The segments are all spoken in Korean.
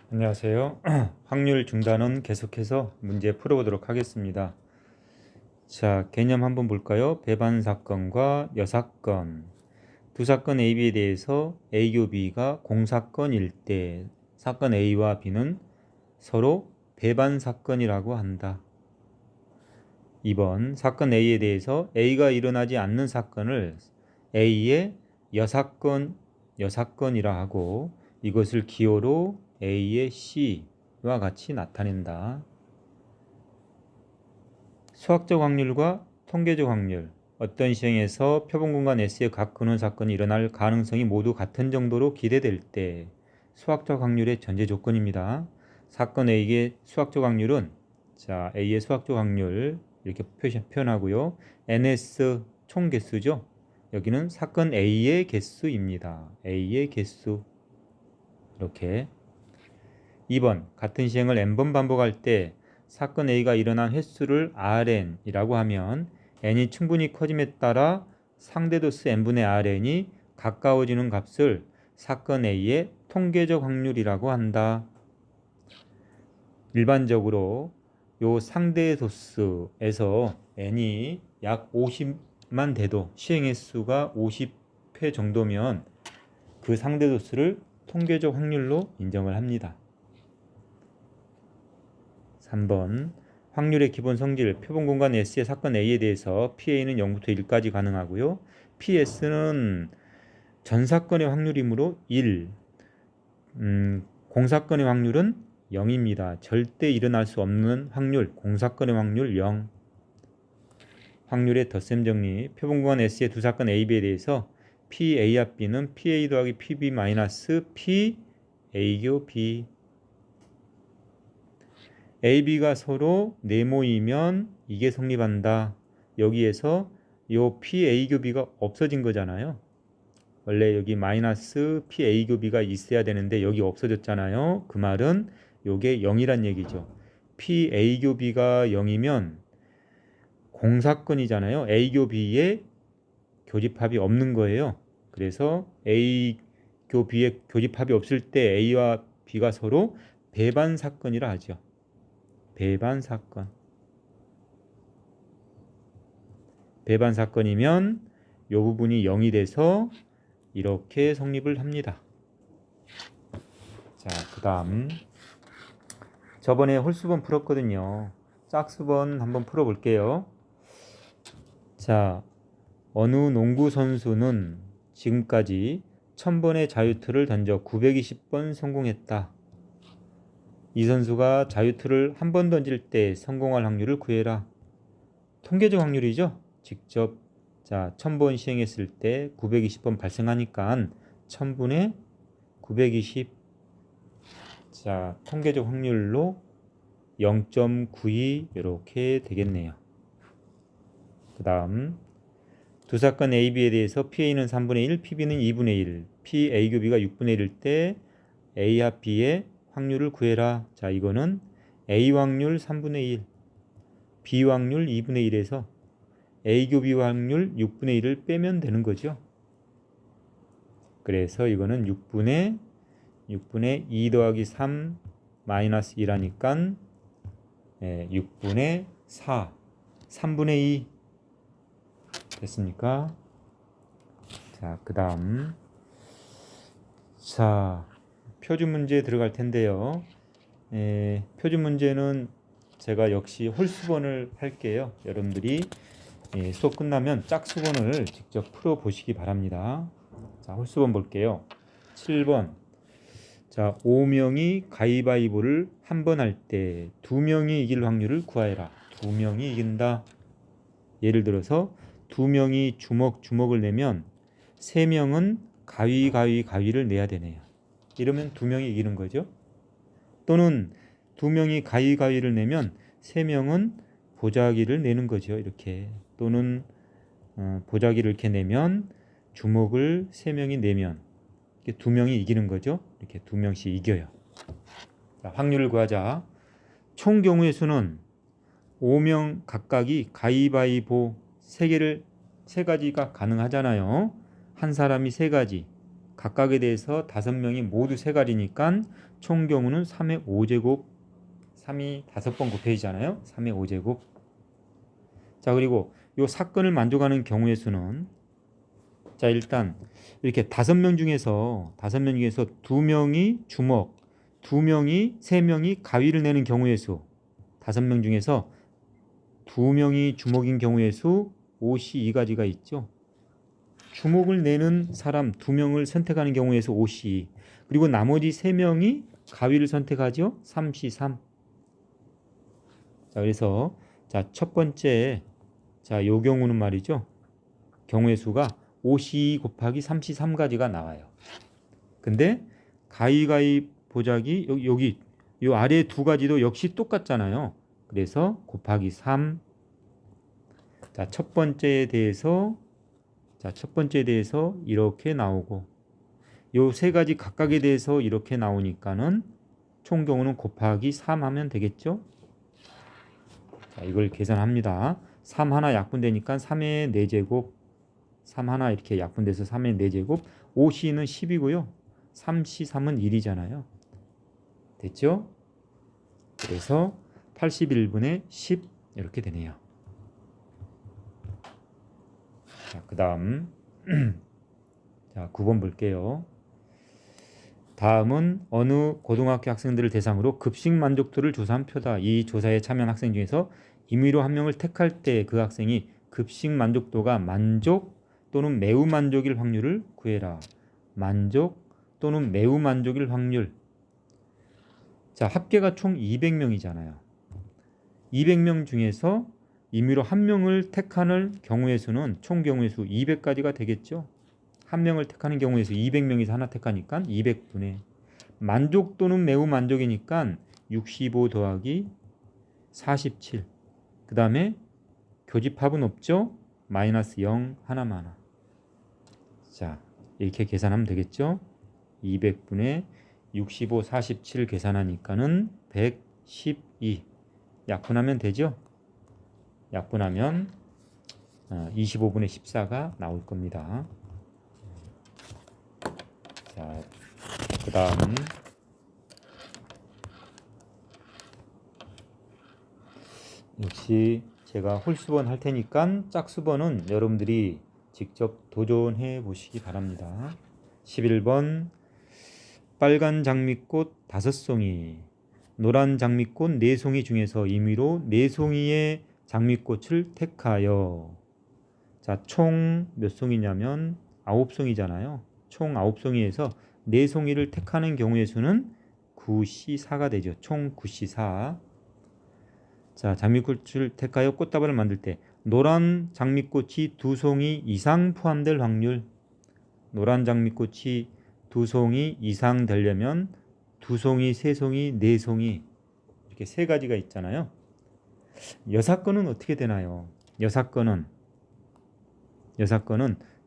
안녕하세요. 확률 중단은 계속해서 문제 풀어보도록 하겠습니다. 자, 개념 한번 볼까요? 배반 사건과 여사건. 두 사건 A, B에 대해서 A교 B가 공사건일 때 사건 A와 B는 서로 배반 사건이라고 한다. 2번, 사건 A에 대해서 A가 일어나지 않는 사건을 A의 여사건이라 하고 이것을 기호로 A의 C와 같이 나타낸다. 수학적 확률과 통계적 확률. 어떤 시행에서 표본공간 S의 각 근원 사건이 일어날 가능성이 모두 같은 정도로 기대될 때 수학적 확률의 전제 조건입니다. 사건 A의 수학적 확률은 A의 수학적 확률 이렇게 표현하고요. NS 총 개수죠. 여기는 사건 A의 개수입니다. A의 개수. 이렇게 2번 같은 시행을 n번 반복할 때 사건 A가 일어난 횟수를 Rn이라고 하면 n이 충분히 커짐에 따라 상대도수 n분의 Rn이 가까워지는 값을 사건 A의 통계적 확률이라고 한다. 일반적으로 요 상대도수에서 n이 약 50만 돼도 시행 횟수가 50회 정도면 그 상대도수를 통계적 확률로 인정을 합니다. 3번 확률의 기본 성질 표본공간 S의 사건 A에 대해서 PA는 0부터 1까지 가능하고요. PS는 전 사건의 확률이므로 1, 공사건의 확률은 0입니다. 절대 일어날 수 없는 확률, 공사건의 확률 0. 확률의 덧셈 정리 표본공간 S의 두 사건 A, B에 대해서 PA 합 B는 PA 더하기 PB 마이너스 PA교 B. A, B가 서로 네모이면 이게 성립한다. 여기에서 요 PA 교비가 없어진 거잖아요. 원래 여기 마이너스 PA 교비가 있어야 되는데 여기 없어졌잖아요. 그 말은 요게 0이란 얘기죠. PA 교비가 0이면 공사건이잖아요. A 교비에 교집합이 없는 거예요. 그래서 A 교비에 교집합이 없을 때 A와 B가 서로 배반 사건이라 하죠. 배반 사건. 배반 사건이면 이 부분이 0이 돼서 이렇게 성립을 합니다. 자, 그 다음 저번에 홀수번 풀었거든요. 짝수번 한번 풀어볼게요. 자, 어느 농구 선수는 지금까지 1000번의 자유투를 던져 920번 성공했다. 이 선수가 자유투를 한 번 던질 때 성공할 확률을 구해라. 통계적 확률이죠. 직접 1000번 시행했을 때 920번 발생하니까 1000분의 920. 통계적 확률로 0.92 이렇게 되겠네요. 그 다음 두 사건 A, B에 대해서 PA는 3분의 1, PB는 2분의 1, PA 교비가 6분의 1일 때 A와 B의 확률을 구해라. 이거는 A 확률 3분의 1, B 확률 2분의 1에서 A 교비 확률 6분의 1을 빼면 되는 거죠. 그래서 이거는 6분의 2 더하기 3 마이너스 1하니까 6분의 4, 3분의 2 됐습니까? 그 다음 표준 문제 들어갈 텐데요. 표준 문제는 제가 역시 홀수번을 할게요. 여러분들이 수업 끝나면 짝수번을 직접 풀어 보시기 바랍니다. 홀수번 볼게요. 7번 5명이 가위바위보를 한 번 할 때 2명이 이길 확률을 구하여라. 2명이 이긴다. 예를 들어서 2명이 주먹을 내면 3명은 가위를 내야 되네요. 이러면 2명이 이기는 거죠. 또는 2명이 가위를 내면 3명은 보자기를 내는 거죠. 이렇게. 또는 보자기를 이렇게 내면 주먹을 3명이 내면 2명이 이기는 거죠. 이렇게 2명씩 이겨요. 확률을 구하자. 총 경우의 수는 5명 각각이 가위바위보 3가지가 가능하잖아요. 한 사람이 3가지. 각각에 대해서 5명이 모두 3가지니까 총 경우는 3의 5제곱, 3이 5번 곱해지잖아요. 3의 5제곱. 자, 그리고 이 사건을 만족하는 경우의 수는, 자, 일단 이렇게 5명 중에서 2명이 주먹, 3명이 가위를 내는 경우의 수, 5명 중에서 2명이 주먹인 경우의 수, 옷이 2가지가 있죠. 주먹을 내는 사람 2명을 선택하는 경우의 수 5시, 그리고 나머지 3명이 가위를 선택하죠. 3시 3. 자, 그래서 자, 첫 번째, 자, 요 경우는 말이죠. 경우의 수가 5시 곱하기 3시 3가지가 나와요. 근데 가위가위 보자기 여기 요 아래 2가지도 역시 똑같잖아요. 그래서 곱하기 3. 자, 첫 번째에 대해서 이렇게 나오고, 요 3가지 각각에 대해서 이렇게 나오니까는 총 경우는 곱하기 3 하면 되겠죠. 자, 이걸 계산합니다. 3 하나 약분되니까 3의 4제곱, 3 하나 이렇게 약분돼서 3의 4제곱, 5C는 10이고요. 3C3은 1이잖아요. 됐죠? 그래서 81분의 10 이렇게 되네요. 자, 그 다음 자, 9번 볼게요. 다음은 어느 고등학교 학생들을 대상으로 급식 만족도를 조사한 표다. 이 조사에 참여한 학생 중에서 임의로 한 명을 택할 때 그 학생이 급식 만족도가 만족 또는 매우 만족일 확률을 구해라. 만족 또는 매우 만족일 확률. 자, 합계가 총 200명이잖아요. 200명 중에서 임의로 한 명을 택하는 경우의 수는 총 경우의 수 200가지가 되겠죠. 한 명을 택하는 경우의 수 200명에서 하나 택하니까 200분의 만족도는 매우 만족이니까 65 더하기 47. 그 다음에 교집합은 없죠. 마이너스 0 하나만 하나. 자, 이렇게 계산하면 되겠죠. 200분의 65, 47 계산하니까는 112. 약분하면 되죠. 약분하면 25분의 14가 나올 겁니다. 자, 그 다음 역시 제가 홀수번 할 테니까 짝수번은 여러분들이 직접 도전해 보시기 바랍니다. 11번 빨간 장미꽃 5송이, 노란 장미꽃 4송이 중에서 임의로 4송이의 장미꽃을 택하여. 자, 총 몇 송이냐면 9송이잖아요. 총 9송이에서 4송이를 택하는 경우의 수는 9C4가 되죠. 총 9C4. 자, 장미꽃을 택하여 꽃다발을 만들 때 노란 장미꽃이 2송이 이상 포함될 확률. 노란 장미꽃이 2송이 이상 되려면 2송이, 3송이, 4송이 이렇게 3가지가 있잖아요. 여사건은 어떻게 되나요? 여사건은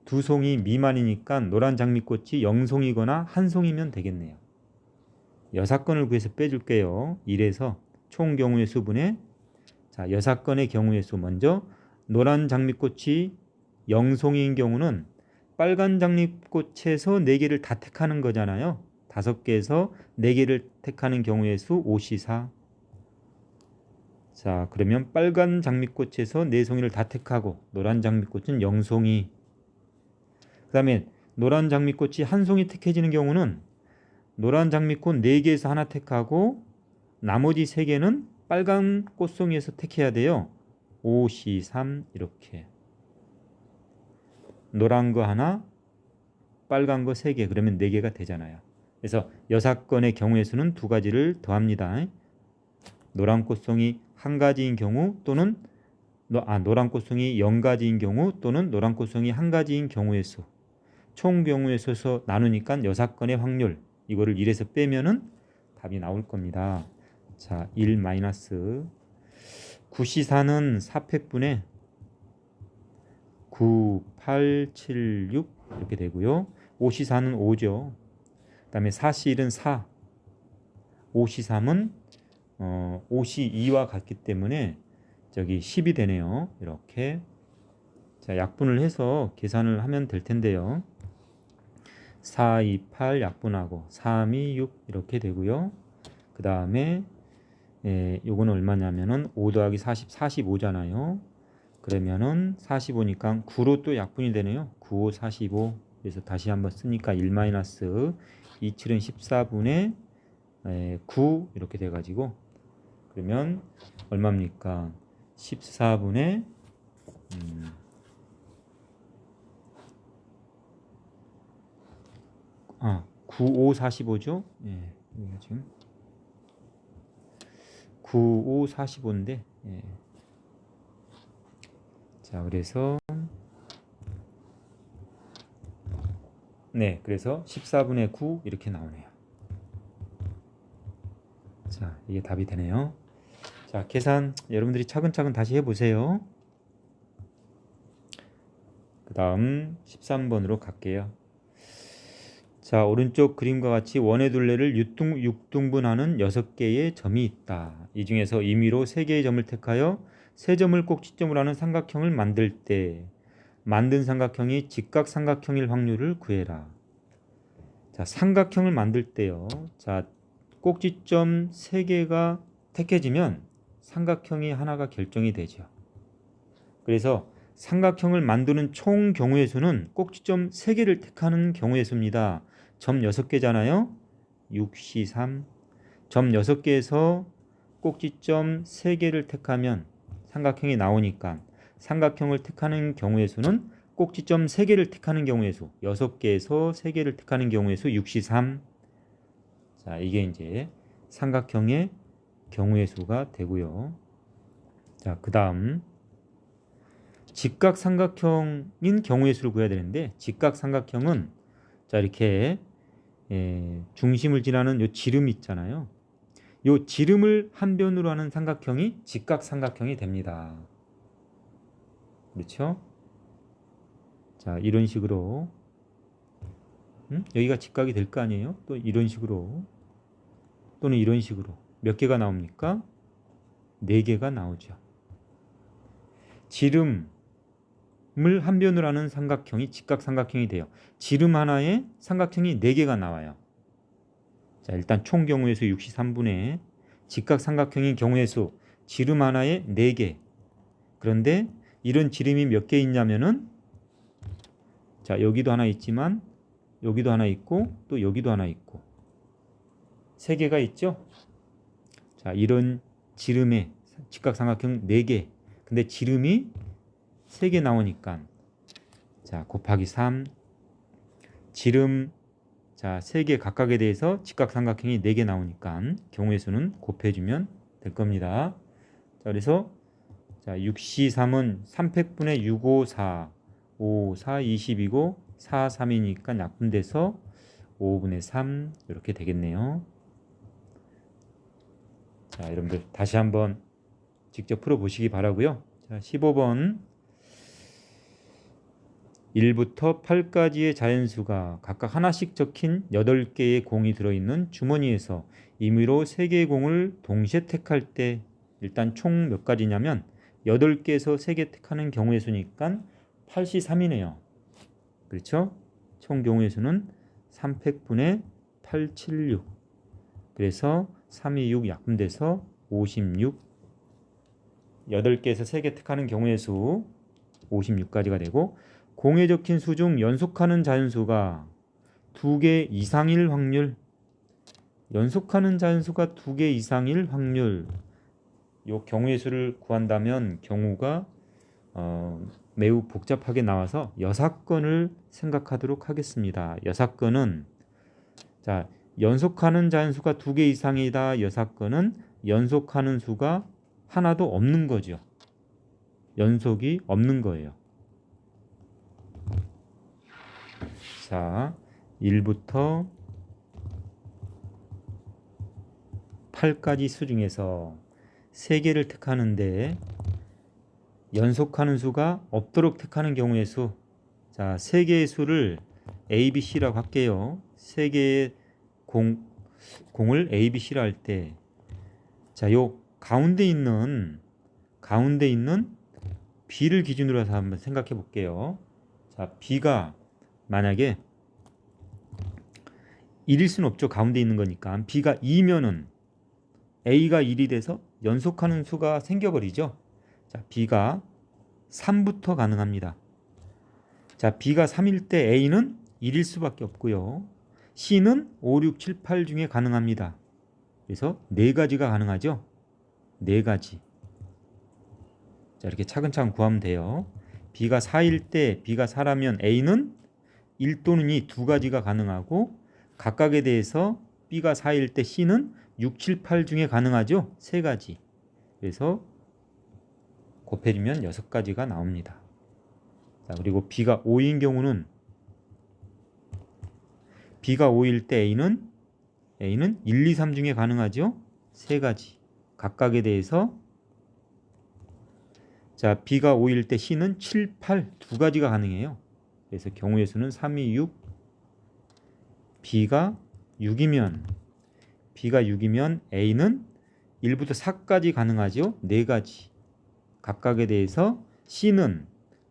2송이 미만이니까 노란 장미꽃이 0송이거나 1송이면 되겠네요. 여사건을 구해서 빼줄게요. 1에서 총 경우의 수분에, 자, 여사건의 경우의 수 먼저, 노란 장미꽃이 0송이인 경우는 빨간 장미꽃에서 4개를 다 택하는 거잖아요. 5개에서 4개를 택하는 경우의 수 5C4. 자, 그러면 빨간 장미꽃에서 4송이를 다 택하고 노란 장미꽃은 0송이. 그 다음에 노란 장미꽃이 1송이 택해지는 경우는 노란 장미꽃 4개에서 하나 택하고 나머지 3개는 빨간 꽃송이에서 택해야 돼요. 5C3 이렇게. 노란 거 하나, 빨간 거 3개, 그러면 4개가 되잖아요. 그래서 여사건의 경우의 수는 2가지를 더합니다. 노란 꽃송이 1가지인 경우 또는 노란 꽃송이 0가지인 경우 또는 노란 꽃송이 1가지인 경우의 수. 총 경우의 수에서 나누니까 여사건의 확률. 이거를 1에서 빼면은 답이 나올 겁니다. 자, 1 마이너스 9C4는 4팩분의 9, 8, 7, 6 이렇게 되고요. 5C4는 5죠. 그 다음에 4C1은 4, 5C3은 5C2와 같기 때문에 저기 10이 되네요. 이렇게. 자, 약분을 해서 계산을 하면 될 텐데요. 4, 2, 8 약분하고 3, 2, 6 이렇게 되고요. 그 다음에 요거는 얼마냐면은 5 더하기 40, 45잖아요. 그러면은 45니까 9로 또 약분이 되네요. 9, 5, 45. 그래서 다시 한번 쓰니까 1 마이너스 2, 7은 14분의 9 이렇게 돼가지고 그러면 얼마입니까? 14분의 9, 5, 45죠? 예, 여기가 지금 9, 5, 45인데 예. 자, 그래서 네, 그래서 14분의 9 이렇게 나오네요. 자, 이게 답이 되네요. 자, 계산 여러분들이 차근차근 다시 해보세요. 그 다음 13번으로 갈게요. 자, 오른쪽 그림과 같이 원의 둘레를 6등분하는 6개의 점이 있다. 이 중에서 임의로 3개의 점을 택하여 3점을 꼭지점으로 하는 삼각형을 만들 때 만든 삼각형이 직각삼각형일 확률을 구해라. 자, 삼각형을 만들 때요. 자, 꼭지점 3개가 택해지면 삼각형이 하나가 결정이 되죠. 그래서 삼각형을 만드는 총 경우의 수는 꼭지점 3개를 택하는 경우의 수입니다. 점 6개잖아요. 6, 3. 점 6개에서 꼭지점 3개를 택하면 삼각형이 나오니까 삼각형을 택하는 경우의 수는 꼭지점 3개를 택하는 경우의 수 6개에서 3개를 택하는 경우의 수 6, 3. 자, 이게 이제 삼각형의 경우의 수가 되고요. 자, 그 다음 직각삼각형인 경우의 수를 구해야 되는데 직각삼각형은 자, 이렇게 중심을 지나는 요 지름이 있잖아요. 요 지름을 한 변으로 하는 삼각형이 직각삼각형이 됩니다. 그렇죠? 자, 이런 식으로 여기가 직각이 될 거 아니에요? 또 이런 식으로 또는 이런 식으로 몇 개가 나옵니까? 4개가 나오죠. 지름을 한 변으로 하는 삼각형이 직각삼각형이 돼요. 지름 하나에 삼각형이 4개가 나와요. 자, 일단 총 경우의 수 63분의 직각삼각형인 경우의 수 지름 하나에 4개. 그런데 이런 지름이 몇 개 있냐면은 자, 여기도 하나 있지만 여기도 하나 있고 또 여기도 하나 있고 3개가 있죠. 자, 이런 지름의 직각삼각형 4개. 근데 지름이 3개 나오니까 자, 곱하기 3 지름 자, 3개 각각에 대해서 직각삼각형이 4개 나오니까 경우의 수는 곱해주면 될 겁니다. 자, 그래서 자, 6C3은 3팩분의 6, 5, 4 5, 4, 20이고 4, 3이니까 약분돼서 5분의 3 이렇게 되겠네요. 자, 여러분들 다시 한번 직접 풀어보시기 바라고요. 자, 15번 1부터 8까지의 자연수가 각각 하나씩 적힌 8개의 공이 들어있는 주머니에서 임의로 3개의 공을 동시에 택할 때 일단 총 몇 가지냐면 8개에서 3개 택하는 경우의 수니까 8C3이네요. 그렇죠? 총 경우의 수는 3팩분의 876. 그래서 3, 2, 6 약분돼서 56. 8개에서 3개 택하는 경우의 수 56까지가 되고 공에 적힌 수 중 연속하는 자연수가 2개 이상일 확률 연속하는 자연수가 2개 이상일 확률 요 경우의 수를 구한다면 경우가 매우 복잡하게 나와서 여사건을 생각하도록 하겠습니다. 여사건은 자, 연속하는 자연수가 2개 이상이다. 여사건은 연속하는 수가 하나도 없는 거죠. 연속이 없는 거예요. 자, 1부터 8까지 수 중에서 3개를 택하는데 연속하는 수가 없도록 택하는 경우의 수. 자, 3개의 수를 A, B, C라고 할게요. 3개의 공을 A, B, C라 할 때 자, 요 가운데 있는 B를 기준으로 해서 한번 생각해 볼게요. 자, B가 만약에 1일 수는 없죠. 가운데 있는 거니까. B가 2면은 A가 1이 돼서 연속하는 수가 생겨버리죠. 자, B가 3부터 가능합니다. 자, B가 3일 때 A는 1일 수밖에 없고요. C는 5, 6, 7, 8 중에 가능합니다. 그래서 4가지가 가능하죠. 4가지. 자, 이렇게 차근차근 구하면 돼요. B가 4일 때 B가 4라면 A는 1 또는 2 2가지가 가능하고 각각에 대해서 B가 4일 때 C는 6, 7, 8 중에 가능하죠. 3가지. 그래서 곱해주면 6가지가 나옵니다. 자, 그리고 B가 5인 경우는 B가 5일 때 A는 1, 2, 3 중에 가능하죠. 3가지. 각각에 대해서 자, B가 5일 때 C는 7, 8 2가지가 가능해요. 그래서 경우의 수는 3, 2, 6. B가 6이면 A는 1부터 4까지 가능하죠. 4가지. 각각에 대해서 C는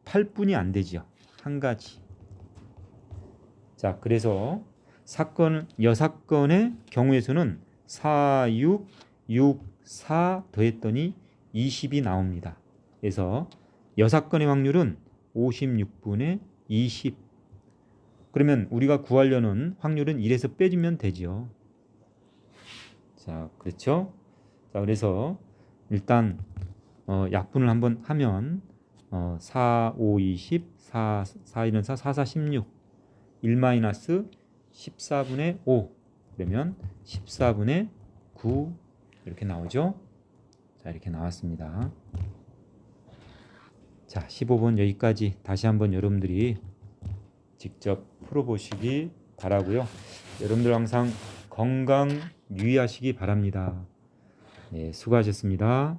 8분이 안 되죠. 1가지. 자, 그래서 사건 6건의 경우의 수는 4, 6, 6, 4 더했더니 20이 나옵니다. 그래서 6건의 확률은 56분의 20. 그러면 우리가 구하려는 확률은 1에서 빼주면 되죠. 자, 그렇죠? 자, 그래서 일단 약분을 한번 하면 4, 5, 20, 4, 1은 4, 4, 4, 16, 1 마이너스 14분의 5, 그러면 14분의 9 이렇게 나오죠. 자, 이렇게 나왔습니다. 자, 15번 여기까지 다시 한번 여러분들이 직접 풀어보시기 바라고요. 여러분들 항상 건강 유의하시기 바랍니다. 네, 수고하셨습니다.